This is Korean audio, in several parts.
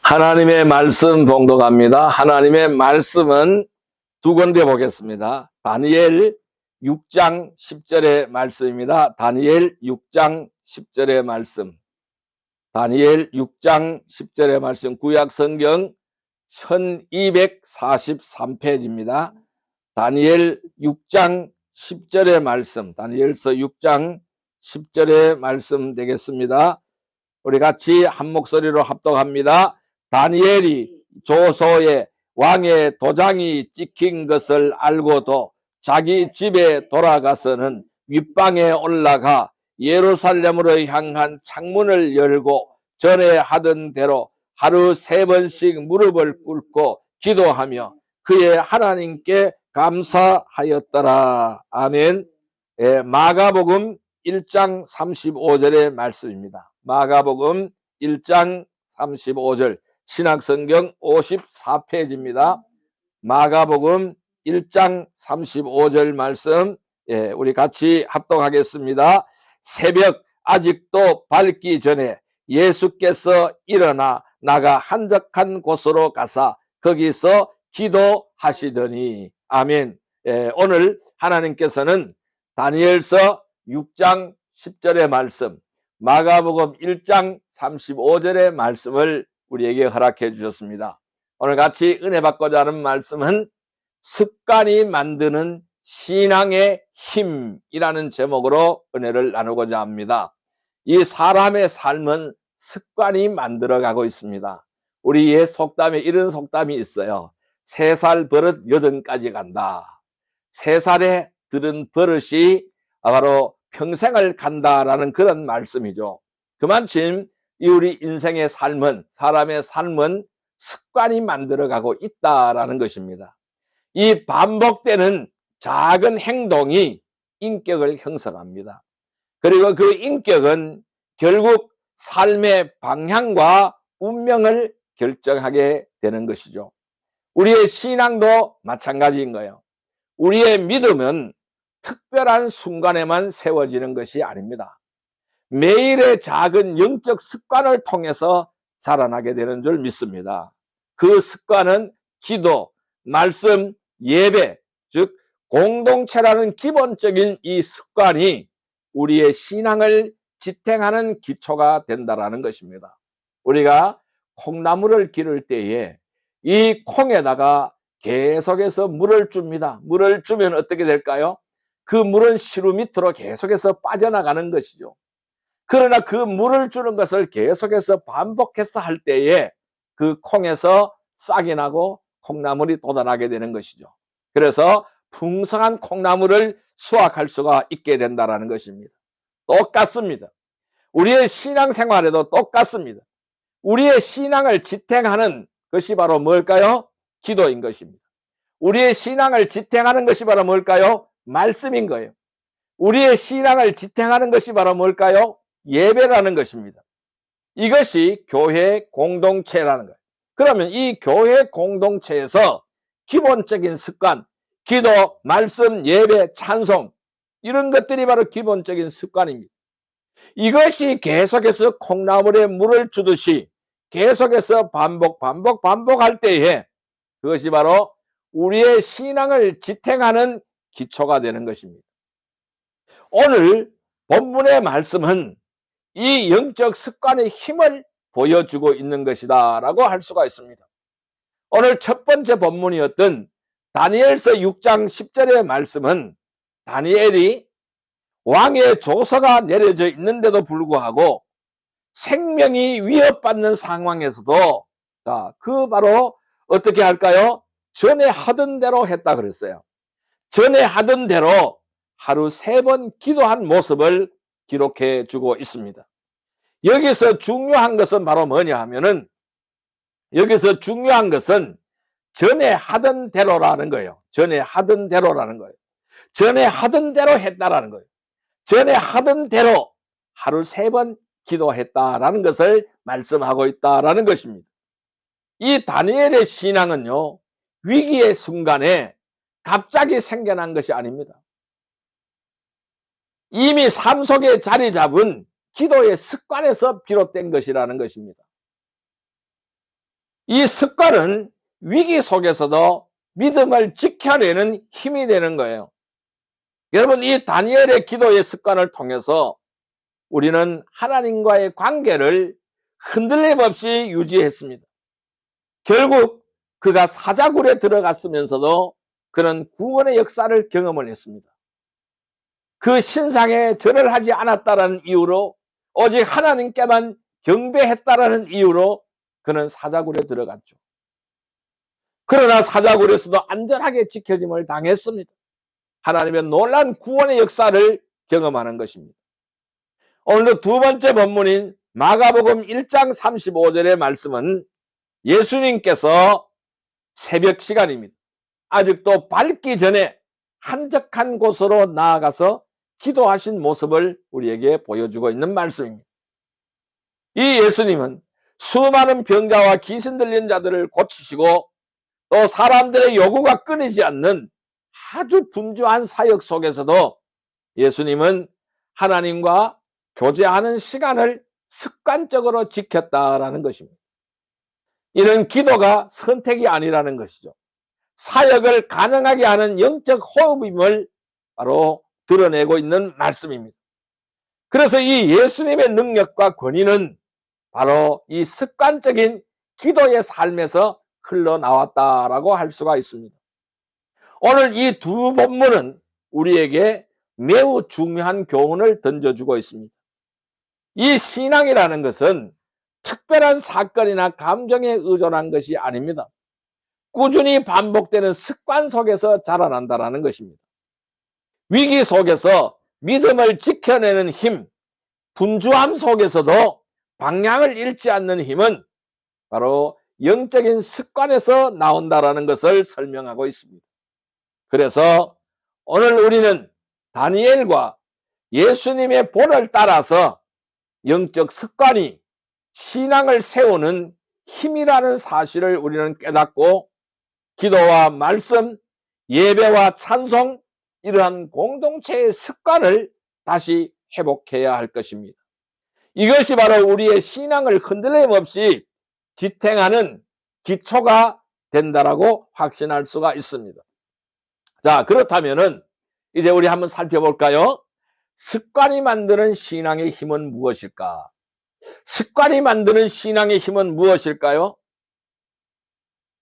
하나님의 말씀 봉독합니다. 하나님의 말씀은 두 군데 보겠습니다. 다니엘 6장 10절의 말씀입니다. 다니엘 6장 10절의 말씀. 다니엘 6장 10절의 말씀. 구약성경 1243페이지입니다. 다니엘 6장 10절의 말씀. 다니엘서 6장 10절의 말씀 되겠습니다. 우리 같이 한 목소리로 합독합니다. 다니엘이 조서에 왕의 도장이 찍힌 것을 알고도 자기 집에 돌아가서는 윗방에 올라가 예루살렘으로 향한 창문을 열고 전에 하던 대로 하루 3번씩 무릎을 꿇고 기도하며 그의 하나님께 감사하였더라. 아멘. 마가복음 1장 35절의 말씀입니다. 마가복음 1장 35절 신약성경 54페이지입니다. 마가복음 1장 35절 말씀 우리 같이 합독하겠습니다. 새벽 아직도 밝기 전에 예수께서 일어나 나가 한적한 곳으로 가사 거기서 기도하시더니 아멘. 오늘 하나님께서는 다니엘서 6장 10절의 말씀, 마가복음 1장 35절의 말씀을 우리에게 허락해 주셨습니다. 오늘 같이 은혜 받고자 하는 말씀은 습관이 만드는 신앙의 힘이라는 제목으로 은혜를 나누고자 합니다. 이 사람의 삶은 습관이 만들어가고 있습니다. 우리 옛 속담에 이런 속담이 있어요. 3살 버릇 8까지 간다. 3살에 들은 버릇이 바로 평생을 간다라는 그런 말씀이죠. 그만큼 우리 인생의 삶은, 사람의 삶은 습관이 만들어가고 있다라는 것입니다. 이 반복되는 작은 행동이 인격을 형성합니다. 그리고 그 인격은 결국 삶의 방향과 운명을 결정하게 되는 것이죠. 우리의 신앙도 마찬가지인 거예요. 우리의 믿음은 특별한 순간에만 세워지는 것이 아닙니다. 매일의 작은 영적 습관을 통해서 자라나게 되는 줄 믿습니다. 그 습관은 기도, 말씀, 예배, 즉 공동체라는 기본적인 이 습관이 우리의 신앙을 지탱하는 기초가 된다는 것입니다. 우리가 콩나물을 기를 때에 이 콩에다가 계속해서 물을 줍니다. 물을 주면 어떻게 될까요? 그 물은 시루 밑으로 계속해서 빠져나가는 것이죠. 그러나 그 물을 주는 것을 계속해서 반복해서 할 때에 그 콩에서 싹이 나고 콩나물이 돋아나게 되는 것이죠. 그래서 풍성한 콩나물을 수확할 수가 있게 된다는 것입니다. 똑같습니다. 우리의 신앙생활에도 똑같습니다. 우리의 신앙을 지탱하는 것이 바로 뭘까요? 기도인 것입니다. 우리의 신앙을 지탱하는 것이 바로 뭘까요? 말씀인 거예요. 우리의 신앙을 지탱하는 것이 바로 뭘까요? 예배라는 것입니다. 이것이 교회 공동체라는 거예요. 그러면 이 교회 공동체에서 기본적인 습관, 기도, 말씀, 예배, 찬송 이런 것들이 바로 기본적인 습관입니다. 이것이 계속해서 콩나물에 물을 주듯이 계속해서 반복할 때에 그것이 바로 우리의 신앙을 지탱하는 기초가 되는 것입니다. 오늘 본문의 말씀은 이 영적 습관의 힘을 보여주고 있는 것이다 라고 할 수가 있습니다. 오늘 첫 번째 본문이었던 다니엘서 6장 10절의 말씀은 다니엘이 왕의 조서가 내려져 있는데도 불구하고 생명이 위협받는 상황에서도 그 바로 어떻게 할까요? 전에 하던 대로 했다 그랬어요. 전에 하던 대로 하루 3번 기도한 모습을 기록해 주고 있습니다. 여기서 중요한 것은 바로 뭐냐 하면은 여기서 중요한 것은 전에 하던 대로라는 거예요. 전에 하던 대로라는 거예요. 전에 하던 대로 했다라는 거예요. 전에 하던 대로 하루 3번 기도했다라는 것을 말씀하고 있다라는 것입니다. 이 다니엘의 신앙은요, 위기의 순간에 갑자기 생겨난 것이 아닙니다. 이미 삶 속에 자리 잡은 기도의 습관에서 비롯된 것이라는 것입니다. 이 습관은 위기 속에서도 믿음을 지켜내는 힘이 되는 거예요. 여러분, 이 다니엘의 기도의 습관을 통해서 우리는 하나님과의 관계를 흔들림 없이 유지했습니다. 결국 그가 사자굴에 들어갔으면서도 그는 구원의 역사를 경험을 했습니다. 그 신상에 절을 하지 않았다는 이유로, 오직 하나님께만 경배했다라는 이유로 그는 사자굴에 들어갔죠. 그러나 사자굴에서도 안전하게 지켜짐을 당했습니다. 하나님의 놀라운 구원의 역사를 경험하는 것입니다. 오늘도 두 번째 본문인 마가복음 1장 35절의 말씀은 예수님께서 새벽 시간입니다. 아직도 밝기 전에 한적한 곳으로 나아가서 기도하신 모습을 우리에게 보여주고 있는 말씀입니다. 이 예수님은 수많은 병자와 귀신 들린 자들을 고치시고 또 사람들의 요구가 끊이지 않는 아주 분주한 사역 속에서도 예수님은 하나님과 교제하는 시간을 습관적으로 지켰다라는 것입니다. 이는 기도가 선택이 아니라는 것이죠. 사역을 가능하게 하는 영적 호흡임을 바로 드러내고 있는 말씀입니다. 그래서 이 예수님의 능력과 권위는 바로 이 습관적인 기도의 삶에서 흘러나왔다라고 할 수가 있습니다. 오늘 이 두 본문은 우리에게 매우 중요한 교훈을 던져주고 있습니다. 이 신앙이라는 것은 특별한 사건이나 감정에 의존한 것이 아닙니다. 꾸준히 반복되는 습관 속에서 자라난다는 것입니다. 위기 속에서 믿음을 지켜내는 힘, 분주함 속에서도 방향을 잃지 않는 힘은 바로 영적인 습관에서 나온다는 것을 설명하고 있습니다. 그래서 오늘 우리는 다니엘과 예수님의 본을 따라서 영적 습관이 신앙을 세우는 힘이라는 사실을 우리는 깨닫고 기도와 말씀, 예배와 찬송, 이러한 공동체의 습관을 다시 회복해야 할 것입니다. 이것이 바로 우리의 신앙을 흔들림 없이 지탱하는 기초가 된다라고 확신할 수가 있습니다. 자, 그렇다면은 이제 우리 한번 살펴볼까요? 습관이 만드는 신앙의 힘은 무엇일까? 습관이 만드는 신앙의 힘은 무엇일까요?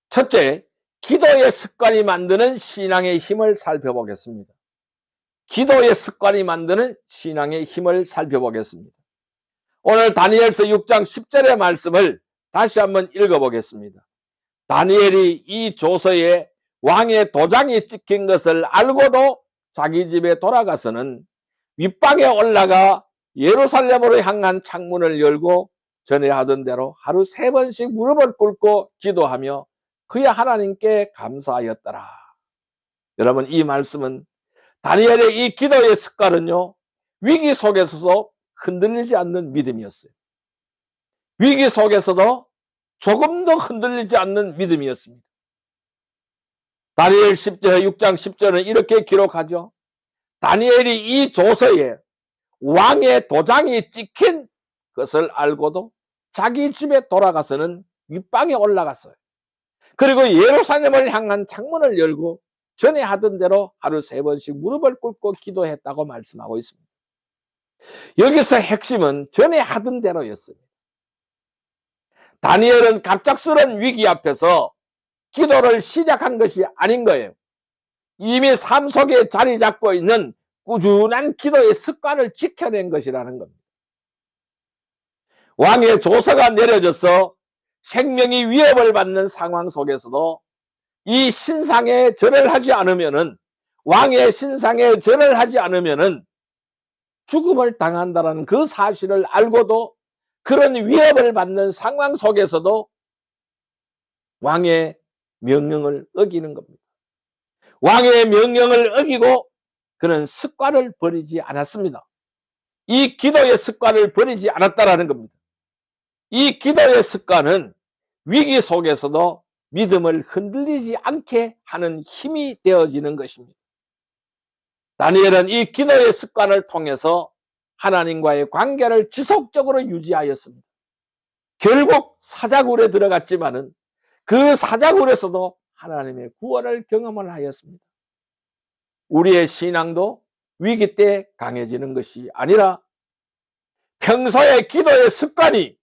첫째, 기도의 습관이 만드는 신앙의 힘을 살펴보겠습니다. 기도의 습관이 만드는 신앙의 힘을 살펴보겠습니다. 오늘 다니엘서 6장 10절의 말씀을 다시 한번 읽어보겠습니다. 다니엘이 이 조서에 왕의 도장이 찍힌 것을 알고도 자기 집에 돌아가서는 윗방에 올라가 예루살렘으로 향한 창문을 열고 전에 하던 대로 하루 3번씩 무릎을 꿇고 기도하며 그의 하나님께 감사하였더라. 여러분, 이 말씀은 다니엘의 이 기도의 습관은요, 위기 속에서도 흔들리지 않는 믿음이었어요. 위기 속에서도 조금도 흔들리지 않는 믿음이었습니다. 다니엘 6장 10절은 이렇게 기록하죠. 다니엘이 이 조서에 왕의 도장이 찍힌 것을 알고도 자기 집에 돌아가서는 윗방에 올라갔어요. 그리고 예루살렘을 향한 창문을 열고 전에 하던 대로 하루 3번씩 무릎을 꿇고 기도했다고 말씀하고 있습니다. 여기서 핵심은 전에 하던 대로였습니다. 다니엘은 갑작스러운 위기 앞에서 기도를 시작한 것이 아닌 거예요. 이미 삶 속에 자리 잡고 있는 꾸준한 기도의 습관을 지켜낸 것이라는 겁니다. 왕의 조서가 내려져서 생명이 위협을 받는 상황 속에서도 이 신상에 절을 하지 않으면은, 왕의 신상에 절을 하지 않으면은 죽음을 당한다는 그 사실을 알고도 그런 위협을 받는 상황 속에서도 왕의 명령을 어기는 겁니다. 왕의 명령을 어기고 그는 습관을 버리지 않았습니다. 이 기도의 습관을 버리지 않았다라는 겁니다. 이 기도의 습관은 위기 속에서도 믿음을 흔들리지 않게 하는 힘이 되어지는 것입니다. 다니엘은 이 기도의 습관을 통해서 하나님과의 관계를 지속적으로 유지하였습니다. 결국 사자굴에 들어갔지만은 그 사자굴에서도 하나님의 구원을 경험을 하였습니다. 우리의 신앙도 위기 때 강해지는 것이 아니라 평소의 기도의 습관이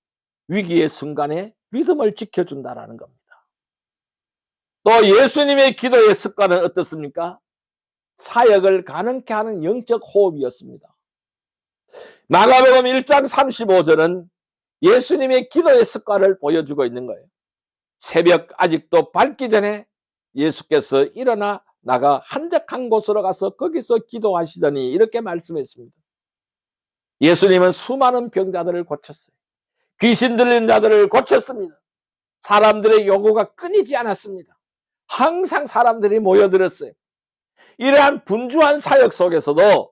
위기의 순간에 믿음을 지켜준다는 겁니다. 또 예수님의 기도의 습관은 어떻습니까? 사역을 가능케 하는 영적 호흡이었습니다. 마가복음 1장 35절은 예수님의 기도의 습관을 보여주고 있는 거예요. 새벽 아직도 밝기 전에 예수께서 일어나 나가 한적한 곳으로 가서 거기서 기도하시더니 이렇게 말씀했습니다. 예수님은 수많은 병자들을 고쳤어요. 귀신 들린 자들을 고쳤습니다. 사람들의 요구가 끊이지 않았습니다. 항상 사람들이 모여들었어요. 이러한 분주한 사역 속에서도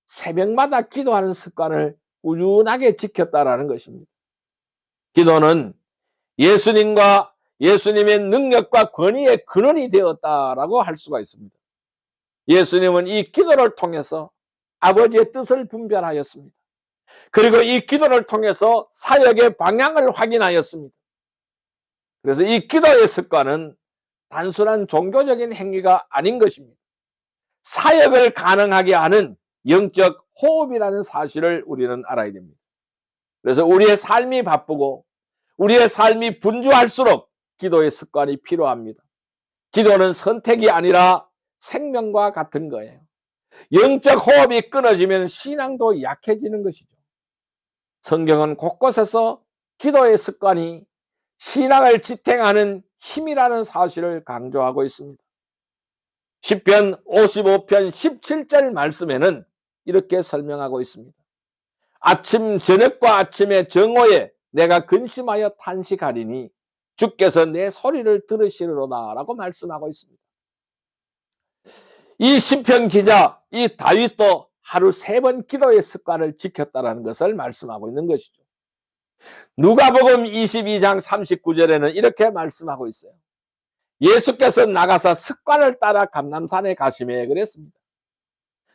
새벽마다 기도하는 습관을 꾸준하게 지켰다라는 것입니다. 기도는 예수님과 예수님의 능력과 권위의 근원이 되었다라고 할 수가 있습니다. 예수님은 이 기도를 통해서 아버지의 뜻을 분별하였습니다. 그리고 이 기도를 통해서 사역의 방향을 확인하였습니다. 그래서 이 기도의 습관은 단순한 종교적인 행위가 아닌 것입니다. 사역을 가능하게 하는 영적 호흡이라는 사실을 우리는 알아야 됩니다. 그래서 우리의 삶이 바쁘고 우리의 삶이 분주할수록 기도의 습관이 필요합니다. 기도는 선택이 아니라 생명과 같은 거예요. 영적 호흡이 끊어지면 신앙도 약해지는 것이죠. 성경은 곳곳에서 기도의 습관이 신앙을 지탱하는 힘이라는 사실을 강조하고 있습니다. 시편 55편 17절 말씀에는 이렇게 설명하고 있습니다. 아침 저녁과 아침의 정오에 내가 근심하여 탄식하리니 주께서 내 소리를 들으시리로다 라고 말씀하고 있습니다. 이 시편 기자 이 다윗도 하루 3번 기도의 습관을 지켰다는 것을 말씀하고 있는 것이죠. 누가복음 22장 39절에는 이렇게 말씀하고 있어요. 예수께서 나가사 습관을 따라 감람산에 가시매 그랬습니다.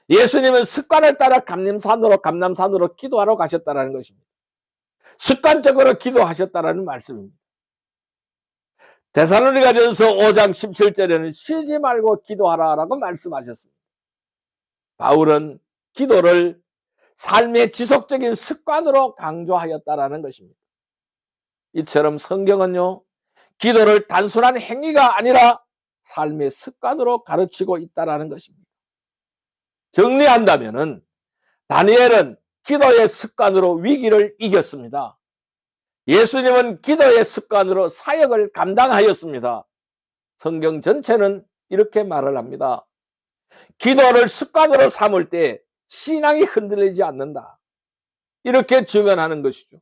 예수님은 습관을 따라 감람산으로 기도하러 가셨다는 것입니다. 습관적으로 기도하셨다는 말씀입니다. 데살로니가전서 5장 17절에는 쉬지 말고 기도하라라고 말씀하셨습니다. 바울은 기도를 삶의 지속적인 습관으로 강조하였다라는 것입니다. 이처럼 성경은요, 기도를 단순한 행위가 아니라 삶의 습관으로 가르치고 있다라는 것입니다. 정리한다면은 다니엘은 기도의 습관으로 위기를 이겼습니다. 예수님은 기도의 습관으로 사역을 감당하였습니다. 성경 전체는 이렇게 말을 합니다. 기도를 습관으로 삼을 때 신앙이 흔들리지 않는다. 이렇게 증언하는 것이죠.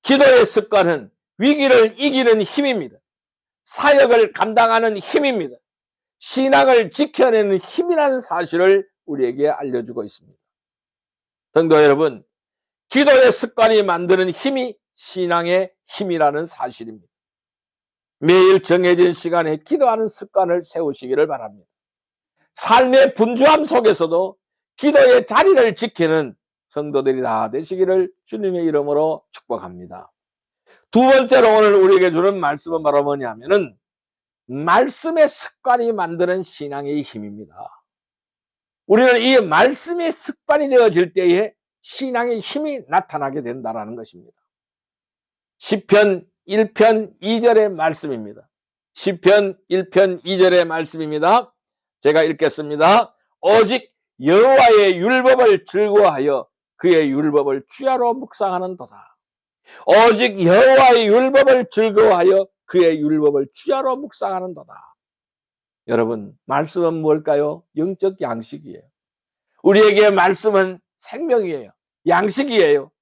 기도의 습관은 위기를 이기는 힘입니다. 사역을 감당하는 힘입니다. 신앙을 지켜내는 힘이라는 사실을 우리에게 알려주고 있습니다. 성도 여러분, 기도의 습관이 만드는 힘이 신앙의 힘이라는 사실입니다. 매일 정해진 시간에 기도하는 습관을 세우시기를 바랍니다. 삶의 분주함 속에서도 기도의 자리를 지키는 성도들이 다 되시기를 주님의 이름으로 축복합니다. 두 번째로 오늘 우리에게 주는 말씀은 바로 뭐냐면은 말씀의 습관이 만드는 신앙의 힘입니다. 우리는 이 말씀의 습관이 되어질 때에 신앙의 힘이 나타나게 된다는 것입니다. 시편 1편 2절의 말씀입니다. 시편 1편 2절의 말씀입니다. 제가 읽겠습니다. 오직 여호와의 율법을 즐거워하여 그의 율법을 주야로 묵상하는도다. 오직 여호와의 율법을 즐거워하여 그의 율법을 주야로 묵상하는도다. 여러분, 말씀은 뭘까요? 영적 양식이에요. 우리에게 말씀은 생명이에요. 양식이에요.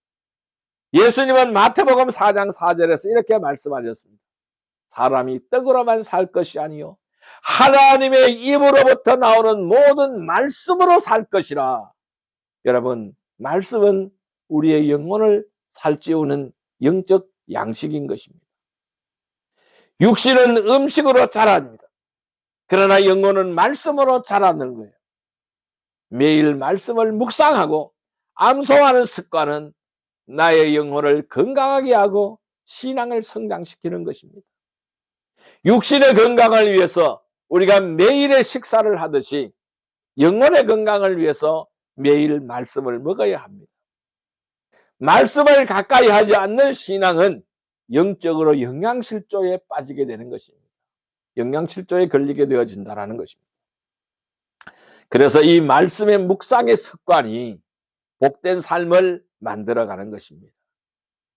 예수님은 마태복음 4장 4절에서 이렇게 말씀하셨습니다. 사람이 떡으로만 살 것이 아니요 하나님의 입으로부터 나오는 모든 말씀으로 살 것이라. 여러분, 말씀은 우리의 영혼을 살찌우는 영적 양식인 것입니다. 육신은 음식으로 자랍니다. 그러나 영혼은 말씀으로 자라는 거예요. 매일 말씀을 묵상하고 암송하는 습관은 나의 영혼을 건강하게 하고 신앙을 성장시키는 것입니다. 육신의 건강을 위해서 우리가 매일의 식사를 하듯이 영혼의 건강을 위해서 매일 말씀을 먹어야 합니다. 말씀을 가까이 하지 않는 신앙은 영적으로 영양실조에 빠지게 되는 것입니다. 영양실조에 걸리게 되어진다는 것입니다. 그래서 이 말씀의 묵상의 습관이 복된 삶을 만들어가는 것입니다.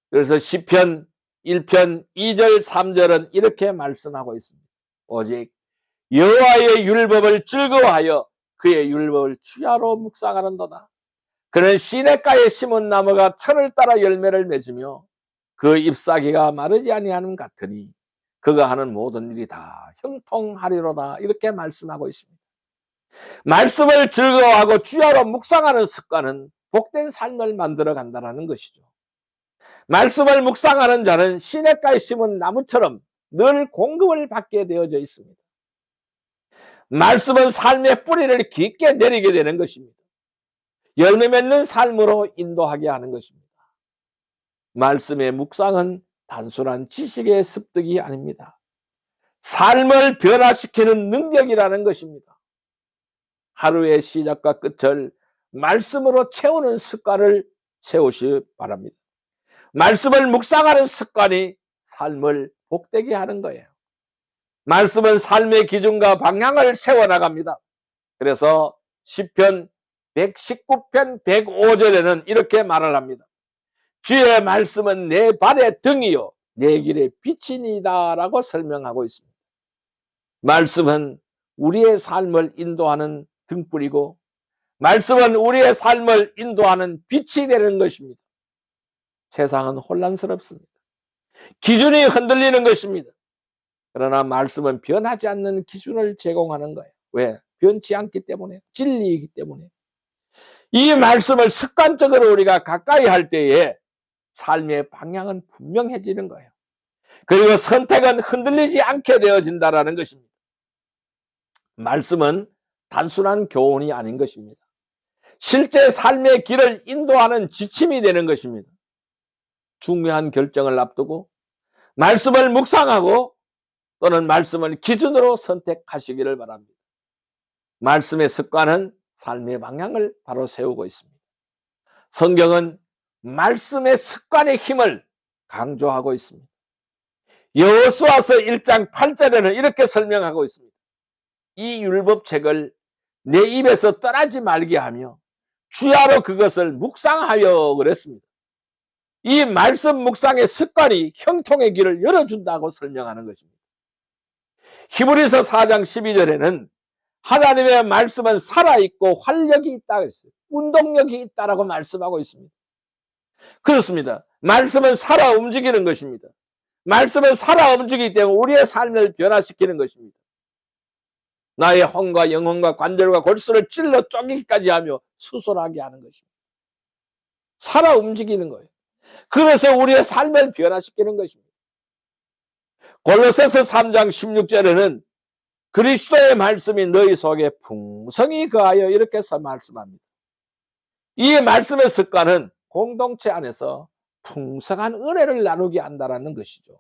그래서 시편 1편 2절 3절은 이렇게 말씀하고 있습니다. 오직 여호와의 율법을 즐거워하여 그의 율법을 주야로 묵상하는도다. 그는 시냇가에 심은 나무가 철을 따라 열매를 맺으며 그 잎사귀가 마르지 아니하는 같으니 그가 하는 모든 일이 다 형통하리로다. 이렇게 말씀하고 있습니다. 말씀을 즐거워하고 주야로 묵상하는 습관은 복된 삶을 만들어 간다는 것이죠. 말씀을 묵상하는 자는 시냇가에 심은 나무처럼 늘 공급을 받게 되어져 있습니다. 말씀은 삶의 뿌리를 깊게 내리게 되는 것입니다. 열매 맺는 삶으로 인도하게 하는 것입니다. 말씀의 묵상은 단순한 지식의 습득이 아닙니다. 삶을 변화시키는 능력이라는 것입니다. 하루의 시작과 끝을 말씀으로 채우는 습관을 세우시기 바랍니다. 말씀을 묵상하는 습관이 삶을 복되게 하는 거예요. 말씀은 삶의 기준과 방향을 세워나갑니다. 그래서 시편 119편 105절에는 이렇게 말을 합니다. 주의 말씀은 내 발의 등이요 내 길의 빛이니이다 라고 설명하고 있습니다. 말씀은 우리의 삶을 인도하는 등불이고 말씀은 우리의 삶을 인도하는 빛이 되는 것입니다. 세상은 혼란스럽습니다. 기준이 흔들리는 것입니다. 그러나 말씀은 변하지 않는 기준을 제공하는 거예요. 왜? 변치 않기 때문에, 진리이기 때문에. 이 말씀을 습관적으로 우리가 가까이 할 때에 삶의 방향은 분명해지는 거예요. 그리고 선택은 흔들리지 않게 되어진다는 것입니다. 말씀은 단순한 교훈이 아닌 것입니다. 실제 삶의 길을 인도하는 지침이 되는 것입니다. 중요한 결정을 앞두고 말씀을 묵상하고 또는 말씀을 기준으로 선택하시기를 바랍니다. 말씀의 습관은 삶의 방향을 바로 세우고 있습니다. 성경은 말씀의 습관의 힘을 강조하고 있습니다. 여호수아서 1장 8절에는 이렇게 설명하고 있습니다. 이 율법책을 내 입에서 떠나지 말게 하며 주야로 그것을 묵상하여 그랬습니다. 이 말씀 묵상의 습관이 형통의 길을 열어준다고 설명하는 것입니다. 히브리서 4장 12절에는 하나님의 말씀은 살아있고 활력이 있다고 했어요. 운동력이 있다라고 말씀하고 있습니다. 그렇습니다. 말씀은 살아 움직이는 것입니다. 말씀은 살아 움직이기 때문에 우리의 삶을 변화시키는 것입니다. 나의 혼과 영혼과 관절과 골수를 찔러 쪼개기까지 하며 수술하게 하는 것입니다. 살아 움직이는 거예요. 그래서 우리의 삶을 변화시키는 것입니다. 골로새서 3장 16절에는 그리스도의 말씀이 너희 속에 풍성히 거하여 이렇게 해서 말씀합니다. 이 말씀의 습관은 공동체 안에서 풍성한 은혜를 나누게 한다는 것이죠.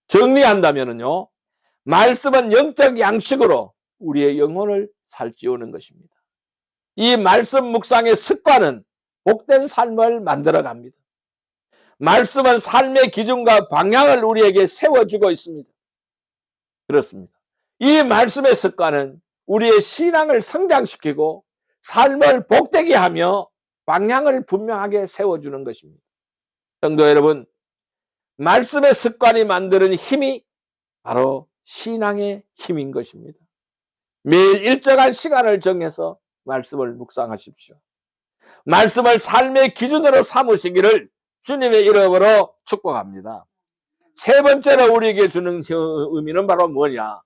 정리한다면요, 말씀은 영적 양식으로 우리의 영혼을 살찌우는 것입니다. 이 말씀 묵상의 습관은 복된 삶을 만들어갑니다. 말씀은 삶의 기준과 방향을 우리에게 세워주고 있습니다. 그렇습니다. 이 말씀의 습관은 우리의 신앙을 성장시키고 삶을 복되게 하며 방향을 분명하게 세워주는 것입니다. 성도 여러분, 말씀의 습관이 만드는 힘이 바로 신앙의 힘인 것입니다. 매일 일정한 시간을 정해서 말씀을 묵상하십시오. 말씀을 삶의 기준으로 삼으시기를 주님의 이름으로 축복합니다. 세 번째로 우리에게 주는 의미는 바로 뭐냐?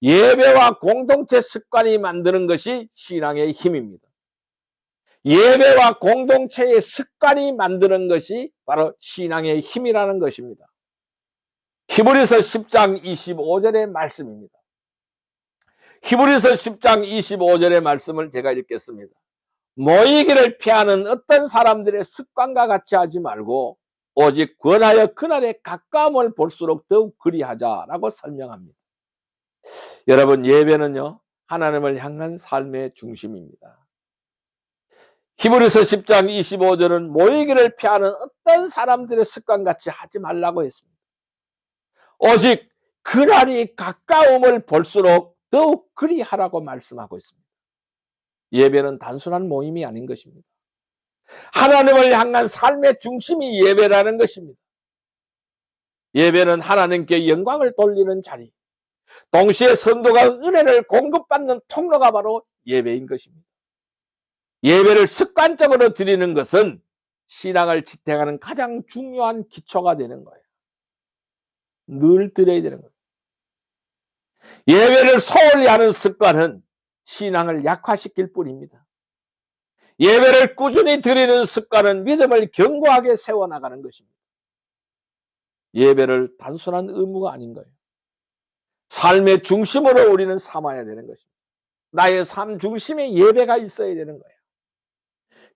예배와 공동체 습관이 만드는 것이 신앙의 힘입니다. 예배와 공동체의 습관이 만드는 것이 바로 신앙의 힘이라는 것입니다. 히브리서 10장 25절의 말씀입니다. 히브리서 10장 25절의 말씀을 제가 읽겠습니다. 모이기를 피하는 어떤 사람들의 습관과 같이 하지 말고 오직 권하여 그날의 가까움을 볼수록 더욱 그리하자라고 설명합니다. 여러분, 예배는요, 하나님을 향한 삶의 중심입니다. 히브리서 10장 25절은 모이기를 피하는 어떤 사람들의 습관같이 하지 말라고 했습니다. 오직 그날이 가까움을 볼수록 더욱 그리하라고 말씀하고 있습니다. 예배는 단순한 모임이 아닌 것입니다. 하나님을 향한 삶의 중심이 예배라는 것입니다. 예배는 하나님께 영광을 돌리는 자리, 동시에 성도가 은혜를 공급받는 통로가 바로 예배인 것입니다. 예배를 습관적으로 드리는 것은 신앙을 지탱하는 가장 중요한 기초가 되는 거예요. 늘 드려야 되는 거예요. 예배를 소홀히 하는 습관은 신앙을 약화시킬 뿐입니다. 예배를 꾸준히 드리는 습관은 믿음을 견고하게 세워나가는 것입니다. 예배를 단순한 의무가 아닌 거예요. 삶의 중심으로 우리는 삼아야 되는 것입니다. 나의 삶 중심에 예배가 있어야 되는 거예요.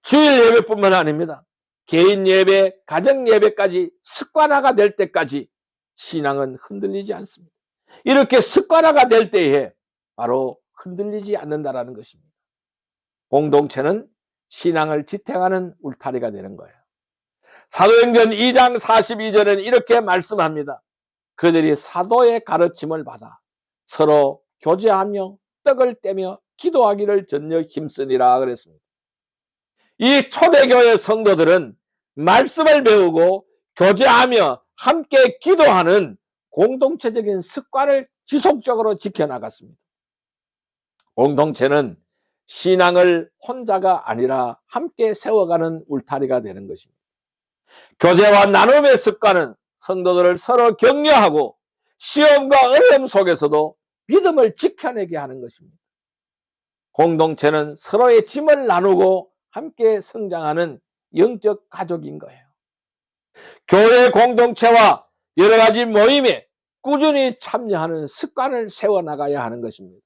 주일 예배뿐만 아닙니다. 개인 예배, 가정 예배까지 습관화가 될 때까지 신앙은 흔들리지 않습니다. 이렇게 습관화가 될 때에 바로 흔들리지 않는다라는 것입니다. 공동체는 신앙을 지탱하는 울타리가 되는 거예요. 사도행전 2장 42절은 이렇게 말씀합니다. 그들이 사도의 가르침을 받아 서로 교제하며 떡을 떼며 기도하기를 전혀 힘쓰니라 그랬습니다. 이 초대교회 성도들은 말씀을 배우고 교제하며 함께 기도하는 공동체적인 습관을 지속적으로 지켜나갔습니다. 공동체는 신앙을 혼자가 아니라 함께 세워가는 울타리가 되는 것입니다. 교제와 나눔의 습관은 성도들을 서로 격려하고 시험과 어려움 속에서도 믿음을 지켜내게 하는 것입니다. 공동체는 서로의 짐을 나누고 함께 성장하는 영적 가족인 거예요. 교회 공동체와 여러 가지 모임에 꾸준히 참여하는 습관을 세워나가야 하는 것입니다.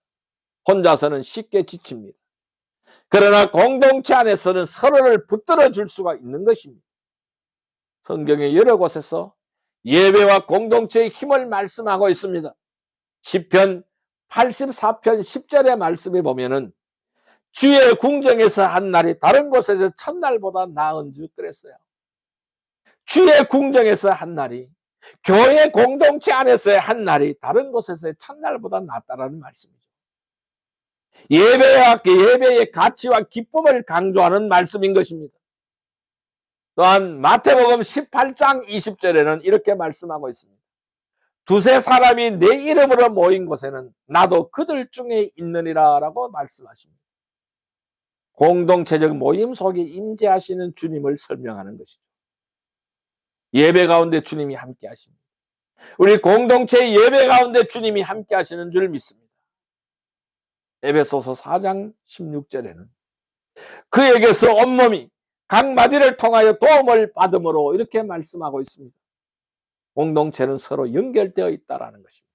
혼자서는 쉽게 지칩니다. 그러나 공동체 안에서는 서로를 붙들어 줄 수가 있는 것입니다. 성경의 여러 곳에서 예배와 공동체의 힘을 말씀하고 있습니다. 시편 84편 10절의 말씀에 보면은 주의 궁정에서 한 날이 다른 곳에서 첫날보다 나은 줄 그랬어요. 주의 궁정에서 한 날이, 교회 공동체 안에서의 한 날이 다른 곳에서의 첫날보다 낫다라는 말씀이죠. 예배의 가치와 기쁨을 강조하는 말씀인 것입니다. 또한 마태복음 18장 20절에는 이렇게 말씀하고 있습니다. 두세 사람이 내 이름으로 모인 곳에는 나도 그들 중에 있느니라 라고 말씀하십니다. 공동체적 모임 속에 임재하시는 주님을 설명하는 것이죠. 예배 가운데 주님이 함께 하십니다. 우리 공동체의 예배 가운데 주님이 함께 하시는 줄 믿습니다. 에베소서 4장 16절에는 그에게서 온몸이 각 마디를 통하여 도움을 받음으로 이렇게 말씀하고 있습니다. 공동체는 서로 연결되어 있다는 것입니다.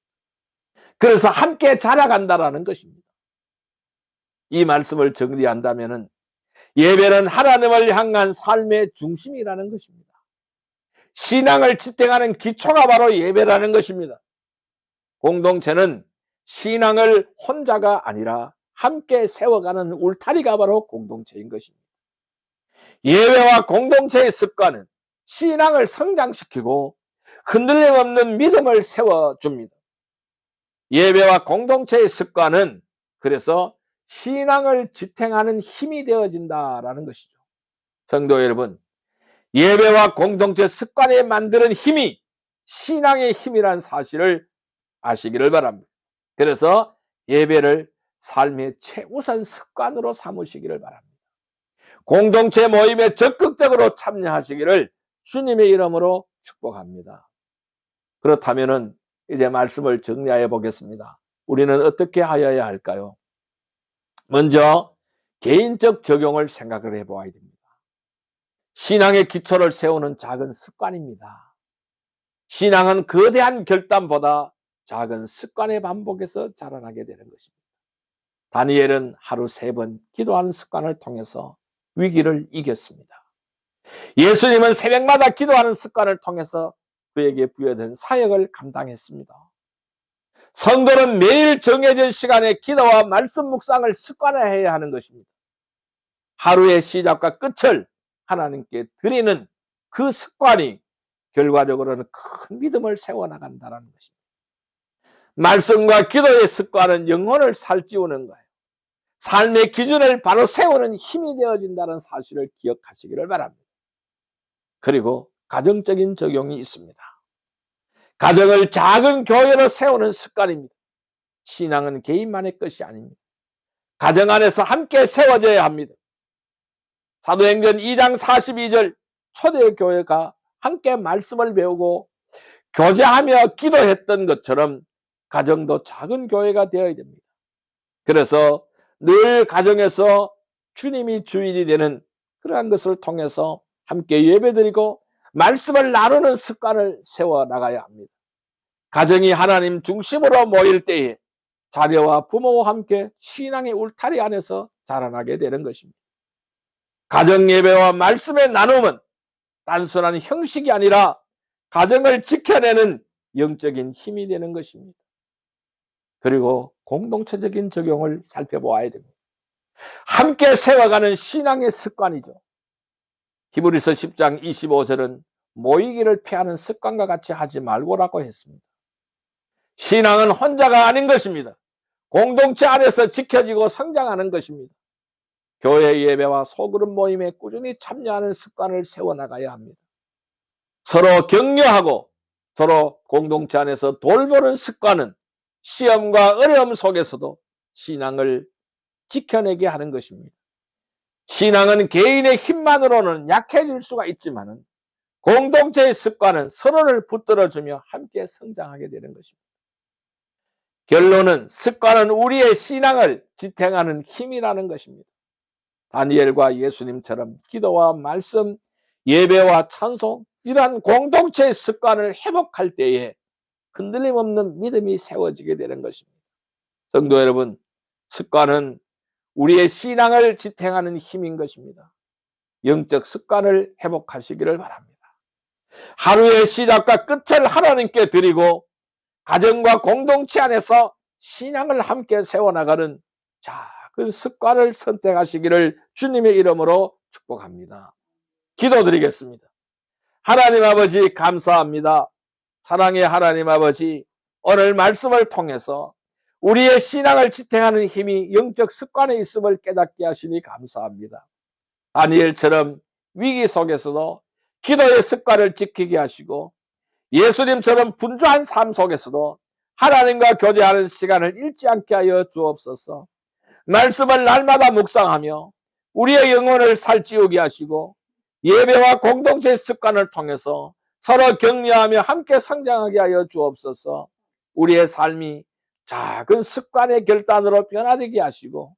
그래서 함께 자라간다는 것입니다. 이 말씀을 정리한다면 예배는 하나님을 향한 삶의 중심이라는 것입니다. 신앙을 지탱하는 기초가 바로 예배라는 것입니다. 공동체는 신앙을 혼자가 아니라 함께 세워가는 울타리가 바로 공동체인 것입니다. 예배와 공동체의 습관은 신앙을 성장시키고 흔들림 없는 믿음을 세워줍니다. 예배와 공동체의 습관은 그래서 신앙을 지탱하는 힘이 되어진다라는 것이죠. 성도 여러분, 예배와 공동체 습관에 만드는 힘이 신앙의 힘이라는 사실을 아시기를 바랍니다. 그래서 예배를 삶의 최우선 습관으로 삼으시기를 바랍니다. 공동체 모임에 적극적으로 참여하시기를 주님의 이름으로 축복합니다. 그렇다면 이제 말씀을 정리해 보겠습니다. 우리는 어떻게 하여야 할까요? 먼저 개인적 적용을 생각을 해보아야 됩니다. 신앙의 기초를 세우는 작은 습관입니다. 신앙은 거대한 결단보다 작은 습관의 반복에서 자라나게 되는 것입니다. 다니엘은 하루 3번 기도하는 습관을 통해서 위기를 이겼습니다. 예수님은 새벽마다 기도하는 습관을 통해서 그에게 부여된 사역을 감당했습니다. 성도는 매일 정해진 시간에 기도와 말씀 묵상을 습관화해야 하는 것입니다. 하루의 시작과 끝을 하나님께 드리는 그 습관이 결과적으로는 큰 믿음을 세워나간다는 것입니다. 말씀과 기도의 습관은 영혼을 살찌우는 거예요. 삶의 기준을 바로 세우는 힘이 되어진다는 사실을 기억하시기를 바랍니다. 그리고 가정적인 적용이 있습니다. 가정을 작은 교회로 세우는 습관입니다. 신앙은 개인만의 것이 아닙니다. 가정 안에서 함께 세워져야 합니다. 사도행전 2장 42절 초대교회가 함께 말씀을 배우고 교제하며 기도했던 것처럼 가정도 작은 교회가 되어야 됩니다. 그래서 늘 가정에서 주님이 주인이 되는 그러한 것을 통해서 함께 예배드리고 말씀을 나누는 습관을 세워나가야 합니다. 가정이 하나님 중심으로 모일 때에 자녀와 부모와 함께 신앙의 울타리 안에서 자라나게 되는 것입니다. 가정 예배와 말씀의 나눔은 단순한 형식이 아니라 가정을 지켜내는 영적인 힘이 되는 것입니다. 그리고 공동체적인 적용을 살펴보아야 됩니다. 함께 세워가는 신앙의 습관이죠. 히브리서 10장 25절은 모이기를 피하는 습관과 같이 하지 말고라고 했습니다. 신앙은 혼자가 아닌 것입니다. 공동체 안에서 지켜지고 성장하는 것입니다. 교회 예배와 소그룹 모임에 꾸준히 참여하는 습관을 세워나가야 합니다. 서로 격려하고 서로 공동체 안에서 돌보는 습관은 시험과 어려움 속에서도 신앙을 지켜내게 하는 것입니다. 신앙은 개인의 힘만으로는 약해질 수가 있지만 공동체의 습관은 서로를 붙들어주며 함께 성장하게 되는 것입니다. 결론은 습관은 우리의 신앙을 지탱하는 힘이라는 것입니다. 다니엘과 예수님처럼 기도와 말씀, 예배와 찬송, 이러한 공동체의 습관을 회복할 때에 흔들림 없는 믿음이 세워지게 되는 것입니다. 성도 여러분, 습관은 우리의 신앙을 지탱하는 힘인 것입니다. 영적 습관을 회복하시기를 바랍니다. 하루의 시작과 끝을 하나님께 드리고 가정과 공동체 안에서 신앙을 함께 세워나가는 작은 습관을 선택하시기를 주님의 이름으로 축복합니다. 기도드리겠습니다. 하나님 아버지 감사합니다. 사랑의 하나님 아버지, 오늘 말씀을 통해서 우리의 신앙을 지탱하는 힘이 영적 습관에 있음을 깨닫게 하시니 감사합니다. 다니엘처럼 위기 속에서도 기도의 습관을 지키게 하시고 예수님처럼 분주한 삶 속에서도 하나님과 교제하는 시간을 잃지 않게 하여 주옵소서. 말씀을 날마다 묵상하며 우리의 영혼을 살찌우게 하시고 예배와 공동체 습관을 통해서 서로 격려하며 함께 성장하게 하여 주옵소서. 우리의 삶이 작은 습관의 결단으로 변화되게 하시고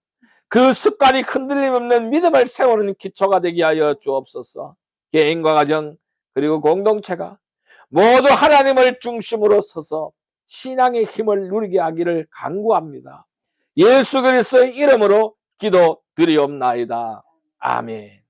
그 습관이 흔들림 없는 믿음을 세우는 기초가 되게 하여 주옵소서. 개인과 가정 그리고 공동체가 모두 하나님을 중심으로 서서 신앙의 힘을 누리게 하기를 간구합니다. 예수 그리스도의 이름으로 기도드리옵나이다. 아멘.